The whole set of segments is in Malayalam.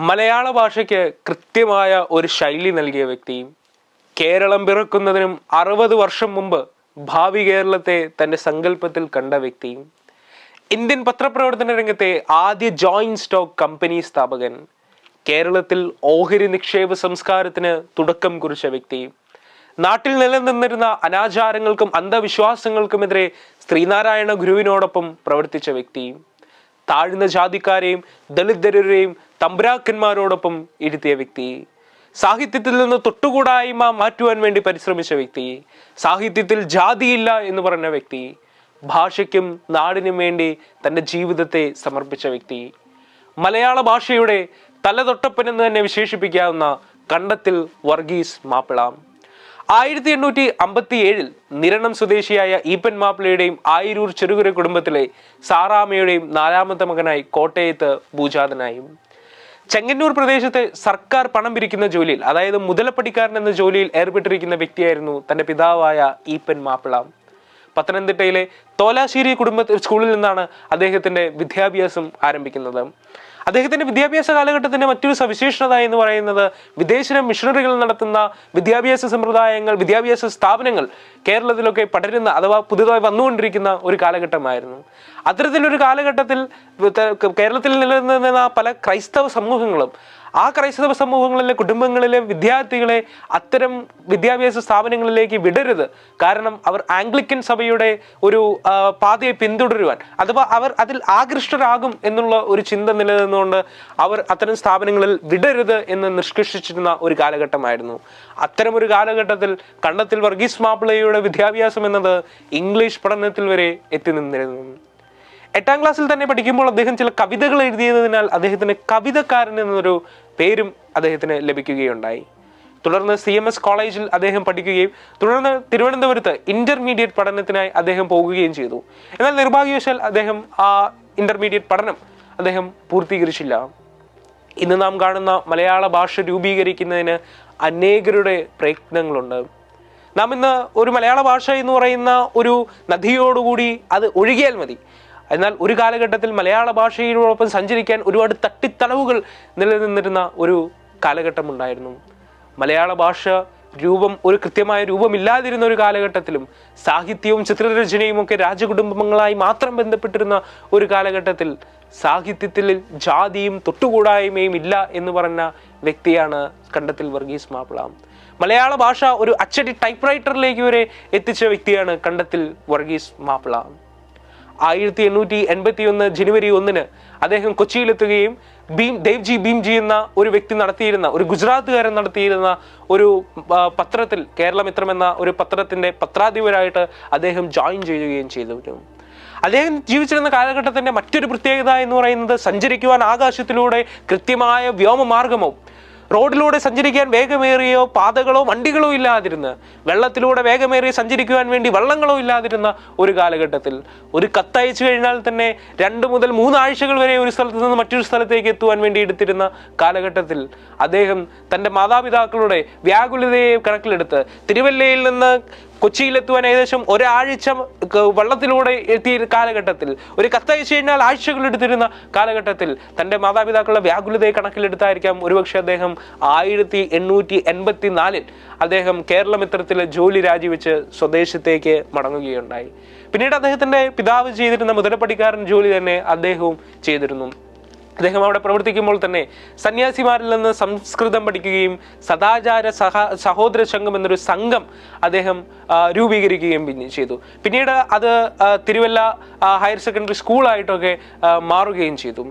മലയാള ഭാഷയ്ക്ക് കൃത്യമായ ഒരു ശൈലി നൽകിയ വ്യക്തി, കേരളം പിറക്കുന്നതിനും 60 വർഷം മുമ്പ് ഭാവി കേരളത്തെ തന്റെ സങ്കല്പത്തിൽ കണ്ട വ്യക്തി, ഇന്ത്യൻ പത്രപ്രവർത്തന രംഗത്തെ ആദ്യ ജോയിന്റ് സ്റ്റോക്ക് കമ്പനി സ്ഥാപകൻ, കേരളത്തിൽ ഓഹരി നിക്ഷേപ സംസ്കാരത്തിന് തുടക്കം കുറിച്ച വ്യക്തി, നാട്ടിൽ നിലനിന്നിരുന്ന അനാചാരങ്ങൾക്കും അന്ധവിശ്വാസങ്ങൾക്കുമെതിരെ ശ്രീനാരായണ ഗുരുവിനോടൊപ്പം പ്രവർത്തിച്ച വ്യക്തി, താഴ്ന്ന ജാതിക്കാരെയും ദളിതരെയും തമ്പുരാക്കന്മാരോടൊപ്പം ഇരുത്തിയ വ്യക്തി, സാഹിത്യത്തിൽ നിന്ന് തൊട്ടുകൂടായ്മ മാറ്റുവാൻ വേണ്ടി പരിശ്രമിച്ച വ്യക്തി, സാഹിത്യത്തിൽ ജാതിയില്ല എന്ന് പറഞ്ഞ വ്യക്തി, ഭാഷയ്ക്കും നാടിനും വേണ്ടി തൻ്റെ ജീവിതത്തെ സമർപ്പിച്ച വ്യക്തി, മലയാള ഭാഷയുടെ തലതൊട്ടപ്പൻ എന്ന് തന്നെ വിശേഷിപ്പിക്കാവുന്ന കണ്ടത്തിൽ വർഗീസ് മാപ്പിള. 1857 നിരണം സ്വദേശിയായ ഈപ്പൻ മാപ്പിളയുടെയും ആയിരൂർ ചെറുകുര കുടുംബത്തിലെ സാറാമ്മയുടെയും 4ാമത്തെ മകനായി കോട്ടയത്ത് ഭൂജാതനായും. ചെങ്ങന്നൂർ പ്രദേശത്തെ സർക്കാർ പണം പിരിക്കുന്ന ജോലിയിൽ, അതായത് മുതലപ്പടിക്കാരൻ എന്ന ജോലിയിൽ ഏർപ്പെട്ടിരിക്കുന്ന വ്യക്തിയായിരുന്നു തന്റെ പിതാവായ ഈപ്പൻ മാപ്പിള. പത്തനംതിട്ടയിലെ തോലാശ്ശേരി സ്കൂളിൽ നിന്നാണ് അദ്ദേഹത്തിന്റെ വിദ്യാഭ്യാസം ആരംഭിക്കുന്നത്. അദ്ദേഹത്തിന്റെ വിദ്യാഭ്യാസ കാലഘട്ടത്തിന്റെ മറ്റൊരു സവിശേഷത എന്ന് പറയുന്നത് വിദേശ മിഷണറികൾ നടത്തുന്ന വിദ്യാഭ്യാസ സമ്പ്രദായങ്ങൾ, വിദ്യാഭ്യാസ സ്ഥാപനങ്ങൾ കേരളത്തിലൊക്കെ പടരുന്ന അഥവാ പുതുതായി വന്നുകൊണ്ടിരിക്കുന്ന ഒരു കാലഘട്ടമായിരുന്നു. അത്തരത്തിലൊരു കാലഘട്ടത്തിൽ കേരളത്തിൽ നിലനിന്നിരുന്ന പല ക്രൈസ്തവ സമൂഹങ്ങളും ആ ക്രൈസ്തവ സമൂഹങ്ങളിലെ കുടുംബങ്ങളിലെ വിദ്യാർത്ഥികളെ അത്തരം വിദ്യാഭ്യാസ സ്ഥാപനങ്ങളിലേക്ക് വിടരുത്, കാരണം അവർ ആംഗ്ലിക്കൻ സഭയുടെ ഒരു പാതയെ പിന്തുടരുവാൻ അഥവാ അവർ അതിൽ ആകൃഷ്ടരാകും എന്നുള്ള ഒരു ചിന്ത നിലനിന്നുകൊണ്ട് അവർ അത്തരം സ്ഥാപനങ്ങളിൽ വിടരുത് എന്ന് നിഷ്കർഷിച്ചിരുന്ന ഒരു കാലഘട്ടമായിരുന്നു. അത്തരം ഒരു കാലഘട്ടത്തിൽ കണ്ടത്തിൽ വർഗീസ് മാപ്പിളയുടെ വിദ്യാഭ്യാസം എന്നത് ഇംഗ്ലീഷ് പഠനത്തിൽ വരെ എത്തി നിന്നിരുന്നു. 8ാം ക്ലാസ്സിൽ തന്നെ പഠിക്കുമ്പോൾ അദ്ദേഹം ചില കവിതകൾ എഴുതിയതിനാൽ അദ്ദേഹത്തിന് കവിതക്കാരൻ എന്നൊരു പേരും അദ്ദേഹത്തിന് ലഭിക്കുകയുണ്ടായി. തുടർന്ന് CMS കോളേജിൽ അദ്ദേഹം പഠിക്കുകയും തുടർന്ന് തിരുവനന്തപുരത്ത് ഇന്റർമീഡിയറ്റ് പഠനത്തിനായി അദ്ദേഹം പോകുകയും ചെയ്തു. എന്നാൽ നിർഭാഗ്യവശാൽ അദ്ദേഹം ആ ഇന്റർമീഡിയറ്റ് പഠനം അദ്ദേഹം പൂർത്തീകരിച്ചില്ല. ഇന്ന് നാം കാണുന്ന മലയാള ഭാഷ രൂപീകരിക്കുന്നതിന് അനേകരുടെ പ്രയത്നങ്ങളുണ്ട്. നാം ഇന്ന് ഒരു മലയാള ഭാഷ എന്ന് പറയുന്ന ഒരു നദിയോടുകൂടി അത് ഒഴുകിയാൽ മതി. എന്നാൽ ഒരു കാലഘട്ടത്തിൽ മലയാള ഭാഷയോടൊപ്പം സഞ്ചരിക്കാൻ ഒരുപാട് തട്ടിത്തടവുകൾ നിലനിന്നിരുന്ന ഒരു കാലഘട്ടം ഉണ്ടായിരുന്നു. മലയാള ഭാഷ ഒരു കൃത്യമായ രൂപമില്ലാതിരുന്ന ഒരു കാലഘട്ടത്തിലും സാഹിത്യവും ചിത്രരചനയും ഒക്കെ രാജകുടുംബങ്ങളായി മാത്രം ബന്ധപ്പെട്ടിരുന്ന ഒരു കാലഘട്ടത്തിൽ സാഹിത്യത്തിൽ ജാതിയും തൊട്ടുകൂടായ്മയും ഇല്ല എന്ന് പറഞ്ഞ വ്യക്തിയാണ് കണ്ടത്തിൽ വർഗീസ് മാപ്പിള. മലയാള ഭാഷ ഒരു അച്ചടി ടൈപ്പ് റൈറ്ററിലേക്ക് വരെ എത്തിച്ച വ്യക്തിയാണ് കണ്ടത്തിൽ വർഗീസ് മാപ്പിള. 1881 ജനുവരി 1 അദ്ദേഹം കൊച്ചിയിലെത്തുകയും ദേവ്ജി ഭീംജി എന്ന ഒരു വ്യക്തി നടത്തിയിരുന്ന, ഒരു ഗുജറാത്തുകാരൻ നടത്തിയിരുന്ന ഒരു പത്രത്തിൽ, കേരളമിത്രം എന്ന ഒരു പത്രത്തിന്റെ പത്രാധിപരായിട്ട് അദ്ദേഹം ജോയിൻ ചെയ്യുകയും ചെയ്തു. അദ്ദേഹം ജീവിച്ചിരുന്ന കാലഘട്ടത്തിന്റെ മറ്റൊരു പ്രത്യേകത എന്ന് പറയുന്നത് സഞ്ചരിക്കുവാൻ ആകാശത്തിലൂടെ കൃത്യമായ വ്യോമമാർഗമോ റോഡിലൂടെ സഞ്ചരിക്കാൻ വേഗമേറിയോ പാതകളോ വണ്ടികളോ ഇല്ലാതിരുന്ന്, വെള്ളത്തിലൂടെ വേഗമേറി സഞ്ചരിക്കുവാൻ വേണ്ടി വള്ളങ്ങളോ ഇല്ലാതിരുന്ന ഒരു കാലഘട്ടത്തിൽ ഒരു കത്തയച്ചു കഴിഞ്ഞാൽ തന്നെ 2 മുതൽ 3 ആഴ്ചകൾ വരെ ഒരു സ്ഥലത്ത് നിന്ന് മറ്റൊരു സ്ഥലത്തേക്ക് എത്തുവാൻ വേണ്ടി എടുത്തിരുന്ന കാലഘട്ടത്തിൽ അദ്ദേഹം തൻ്റെ മാതാപിതാക്കളുടെ വ്യാകുലതയെ കണക്കിലെടുത്ത് തിരുവല്ലയിൽ നിന്ന് കൊച്ചിയിലെത്തുവാൻ ഏകദേശം ഒരാഴ്ച വള്ളത്തിലൂടെ എത്തിയ കാലഘട്ടത്തിൽ, ഒരു കത്തയച്ചു കഴിഞ്ഞാൽ ആഴ്ചകൾ എടുത്തിരുന്ന കാലഘട്ടത്തിൽ തൻ്റെ മാതാപിതാക്കളുടെ വ്യാകുലതയെ കണക്കിലെടുത്തായിരിക്കാം ഒരുപക്ഷെ അദ്ദേഹം 1884 അദ്ദേഹം കേരളമിത്രത്തിലെ ജോലി രാജിവെച്ച് സ്വദേശത്തേക്ക് മടങ്ങുകയുണ്ടായി. പിന്നീട് അദ്ദേഹത്തിൻ്റെ പിതാവ് ചെയ്തിരുന്ന മുതലപ്പടിക്കാരൻ ജോലി തന്നെ അദ്ദേഹവും ചെയ്തിരുന്നു. അദ്ദേഹം അവിടെ പ്രവർത്തിക്കുമ്പോൾ തന്നെ സന്യാസിമാരിൽ നിന്ന് സംസ്കൃതം പഠിക്കുകയും സദാചാര സഹോദര സംഘം എന്നൊരു സംഘം അദ്ദേഹം രൂപീകരിക്കുകയും ചെയ്തു. പിന്നീട് അത് തിരുവല്ല ഹയർ സെക്കൻഡറി സ്കൂളായിട്ടൊക്കെ മാറുകയും ചെയ്തു.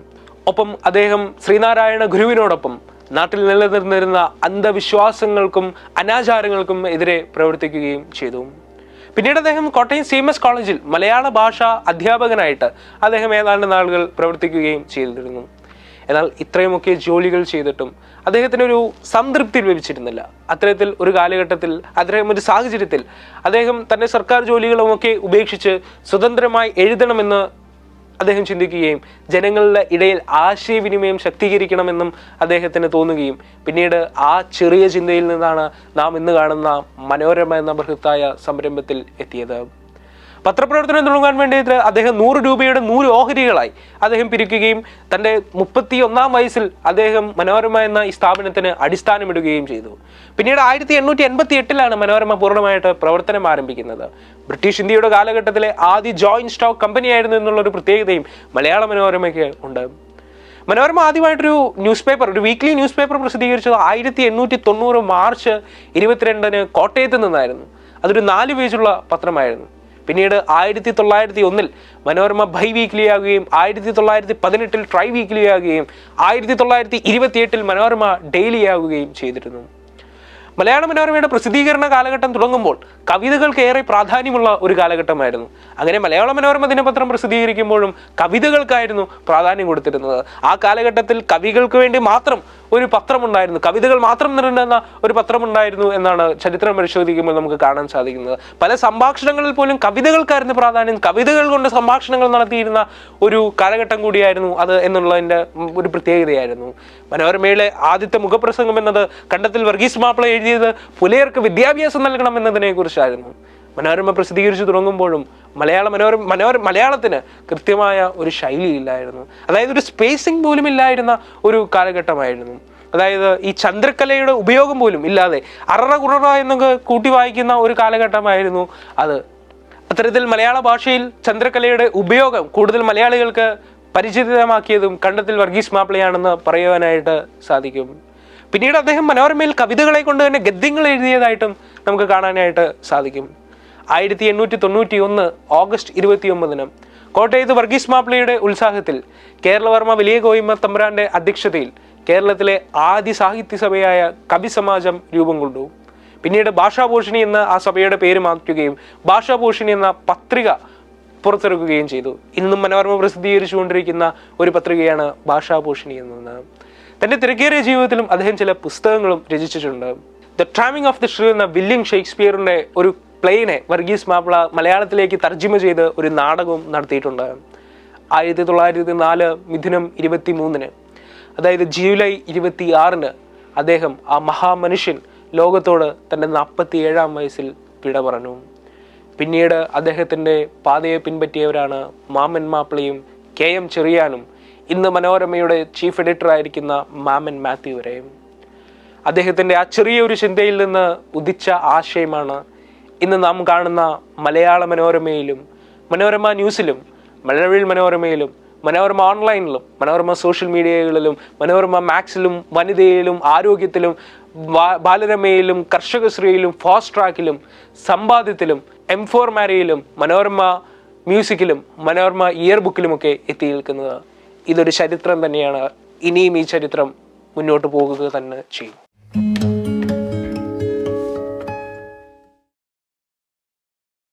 ഒപ്പം അദ്ദേഹം ശ്രീനാരായണ ഗുരുവിനോടൊപ്പം നാട്ടിൽ നിലനിന്നിരുന്ന അന്ധവിശ്വാസങ്ങൾക്കും അനാചാരങ്ങൾക്കും എതിരെ പ്രവർത്തിക്കുകയും ചെയ്തു. പിന്നീട് അദ്ദേഹം കോട്ടയം CMS കോളേജിൽ മലയാള ഭാഷ അധ്യാപകനായിട്ട് അദ്ദേഹം ഏതാണ്ട് നാളുകൾ പ്രവർത്തിക്കുകയും ചെയ്തിരുന്നു. എന്നാൽ ഇത്രയുമൊക്കെ ജോലികൾ ചെയ്തിട്ടും അദ്ദേഹത്തിനൊരു സംതൃപ്തി ലഭിച്ചിരുന്നില്ല. അത്തരത്തിൽ ഒരു കാലഘട്ടത്തിൽ, അത്തരം ഒരു സാഹചര്യത്തിൽ അദ്ദേഹം തൻ്റെ സർക്കാർ ജോലികളുമൊക്കെ ഉപേക്ഷിച്ച് സ്വതന്ത്രമായി എഴുതണമെന്ന് അദ്ദേഹം ചിന്തിക്കുകയും ജനങ്ങളുടെ ഇടയിൽ ആശയവിനിമയം ശക്തീകരിക്കണമെന്നും അദ്ദേഹത്തിന് തോന്നുകയും പിന്നീട് ആ ചെറിയ ചിന്തയിൽ നിന്നാണ് നാം ഇന്ന് കാണുന്ന മനോരമ എന്ന ബൃഹത്തായ സംരംഭത്തിൽ എത്തിയത്. പത്രപ്രവർത്തനം തുടങ്ങാൻ വേണ്ടിയിട്ട് അദ്ദേഹം 100 രൂപയുടെ 100 ഓഹരികളായി അദ്ദേഹം പിരിക്കുകയും തൻ്റെ 31-ാം വയസ്സിൽ അദ്ദേഹം മനോരമ എന്ന ഈ സ്ഥാപനത്തിന് അടിസ്ഥാനമിടുകയും ചെയ്തു. പിന്നീട് 1888-ലാണ് മനോരമ പൂർണ്ണമായിട്ട് പ്രവർത്തനം ആരംഭിക്കുന്നത്. ബ്രിട്ടീഷ് ഇന്ത്യയുടെ കാലഘട്ടത്തിലെ ആദ്യ ജോയിന്റ് സ്റ്റോക്ക് കമ്പനിയായിരുന്നു എന്നുള്ളൊരു പ്രത്യേകതയും മലയാള മനോരമയ്ക്ക് ഉണ്ട്. മനോരമ ആദ്യമായിട്ടൊരു ഒരു വീക്ക്ലി ന്യൂസ് പേപ്പർ പ്രസിദ്ധീകരിച്ചത് 1890 മാർച്ച് 22-ന് കോട്ടയത്ത് നിന്നായിരുന്നു. അതൊരു 4 പേജുള്ള പത്രമായിരുന്നു. പിന്നീട് 1901-ൽ മനോരമ ബൈ വീക്ക്ലി ആകുകയും 1918-ൽ ട്രൈ വീക്ക്ലി ആകുകയും 1928-ൽ മനോരമ ഡെയിലി ആകുകയും ചെയ്തിരുന്നു. മലയാള മനോരമയുടെ പ്രസിദ്ധീകരണ കാലഘട്ടം തുടങ്ങുമ്പോൾ കവിതകൾക്ക് ഏറെ പ്രാധാന്യമുള്ള ഒരു കാലഘട്ടമായിരുന്നു. അങ്ങനെ മലയാള മനോരമ ദിനപത്രം പ്രസിദ്ധീകരിക്കുമ്പോഴും കവിതകൾക്കായിരുന്നു പ്രാധാന്യം കൊടുത്തിരുന്നത്. ആ കാലഘട്ടത്തിൽ കവികൾക്ക് വേണ്ടി മാത്രം ഒരു പത്രമുണ്ടായിരുന്നു, കവിതകൾ മാത്രം നിറഞ്ഞ ഒരു പത്രമുണ്ടായിരുന്നു എന്നാണ് ചരിത്രം പരിശോധിക്കുമ്പോൾ നമുക്ക് കാണാൻ സാധിക്കുന്നത്. പല സംഭാഷണങ്ങളിൽ പോലും കവിതകൾക്കായിരുന്നു പ്രാധാന്യം, കവിതകൾ കൊണ്ട് സംഭാഷണങ്ങൾ നടത്തിയിരുന്ന ഒരു കാലഘട്ടം കൂടിയായിരുന്നു അത് എന്നുള്ളതിൻ്റെ ഒരു പ്രത്യേകതയായിരുന്നു. മനോരമയിലെ ആദ്യത്തെ മുഖപ്രസംഗം എന്നത് കണ്ടത്തിൽ വർഗീസ് മാപ്പിള എഴുതിയത് പുലയർക്ക് വിദ്യാഭ്യാസം നൽകണം എന്നതിനെ കുറിച്ചായിരുന്നു. മനോരമ പ്രസിദ്ധീകരിച്ചു തുടങ്ങുമ്പോഴും മലയാളത്തിന് കൃത്യമായ ഒരു ശൈലിയില്ലായിരുന്നു. അതായത് ഒരു സ്പേസിംഗ് പോലും ഇല്ലായിരുന്ന ഒരു കാലഘട്ടമായിരുന്നു. അതായത് ഈ ചന്ദ്രക്കലയുടെ ഉപയോഗം പോലും ഇല്ലാതെ അററ കുററ എന്നൊക്കെ കൂട്ടി വായിക്കുന്ന ഒരു കാലഘട്ടമായിരുന്നു അത്. അത്തരത്തിൽ മലയാള ഭാഷയിൽ ചന്ദ്രക്കലയുടെ ഉപയോഗം കൂടുതൽ മലയാളികൾക്ക് പരിചിതമാക്കിയതും കണ്ടത്തിൽ വർഗീസ് മാപ്പിളയാണെന്ന് പറയുവാനായിട്ട് സാധിക്കും. പിന്നീട് അദ്ദേഹം മനോരമയിൽ കവിതകളെ കൊണ്ട് തന്നെ ഗദ്യങ്ങൾ എഴുതിയതായിട്ടും നമുക്ക് കാണാനായിട്ട് സാധിക്കും. 1891 ഓഗസ്റ്റ് 29-ന് കോട്ടയത്ത് വർഗീസ് മാപ്പിളയുടെ ഉത്സാഹത്തിൽ കേരളവർമ്മ വലിയ കോയിമ്മ തമ്പുരാന്റെ അധ്യക്ഷതയിൽ കേരളത്തിലെ ആദ്യ സാഹിത്യസഭയായ കവി സമാജം രൂപം കൊണ്ടു. പിന്നീട് ഭാഷാഭൂഷണി എന്ന ആ സഭയുടെ പേര് മാറ്റുകയും ഭാഷാഭൂഷണി എന്ന പത്രിക പുറത്തിറക്കുകയും ചെയ്തു. ഇന്നും മനോരമ പ്രസിദ്ധീകരിച്ചുകൊണ്ടിരിക്കുന്ന ഒരു പത്രികയാണ് ഭാഷാഭൂഷണി എന്നത്. തന്റെ തിരക്കേറിയ ജീവിതത്തിലും അദ്ദേഹം ചില പുസ്തകങ്ങളും രചിച്ചിട്ടുണ്ട്. ദ ട്രാമിംഗ് ഓഫ് ദി ഷ്രീ എന്ന വില്യം ഷേക്സ്പിയറിന്റെ ഒരു പ്ലേനെ വർഗീസ് മാപ്പിള മലയാളത്തിലേക്ക് തർജ്ജിമ ചെയ്ത് ഒരു നാടകവും നടത്തിയിട്ടുണ്ട്. 1904 മിഥുനം 23-ന്, അതായത് ജൂലൈ 26-ന് അദ്ദേഹം ആ മഹാമനുഷ്യൻ ലോകത്തോട് തൻ്റെ 47-ാം വയസ്സിൽ വിട പറഞ്ഞു. പിന്നീട് അദ്ദേഹത്തിൻ്റെ പാതയെ പിൻപറ്റിയവരാണ് മാമൻ മാപ്പിളയും KM ചെറിയാനും ഇന്ന് മനോരമയുടെ ചീഫ് എഡിറ്റർ ആയിരിക്കുന്ന മാമൻ മാത്യു വരെയും. അദ്ദേഹത്തിൻ്റെ ആ ചെറിയൊരു ചിന്തയിൽ നിന്ന് ഉദിച്ച ആശയമാണ് ഇന്ന് നാം കാണുന്ന മലയാള മനോരമയിലും മനോരമ ന്യൂസിലും മഴവിൽ മനോരമയിലും മനോരമ ഓൺലൈനിലും മനോരമ സോഷ്യൽ മീഡിയകളിലും മനോരമ മാക്സിലും വനിതയിലും ആരോഗ്യത്തിലും ബാലരമയിലും കർഷകശ്രീയിലും ഫാസ്റ്റ് ട്രാക്കിലും സമ്പാദ്യത്തിലും M4 മാരിയിലും മനോരമ മ്യൂസിക്കിലും മനോരമ ഇയർ ബുക്കിലുമൊക്കെ എത്തി നിൽക്കുന്നത്. ഇതൊരു ചരിത്രം തന്നെയാണ്. ഇനിയും ഈ ചരിത്രം മുന്നോട്ട് പോകുക തന്നെ ചെയ്യും.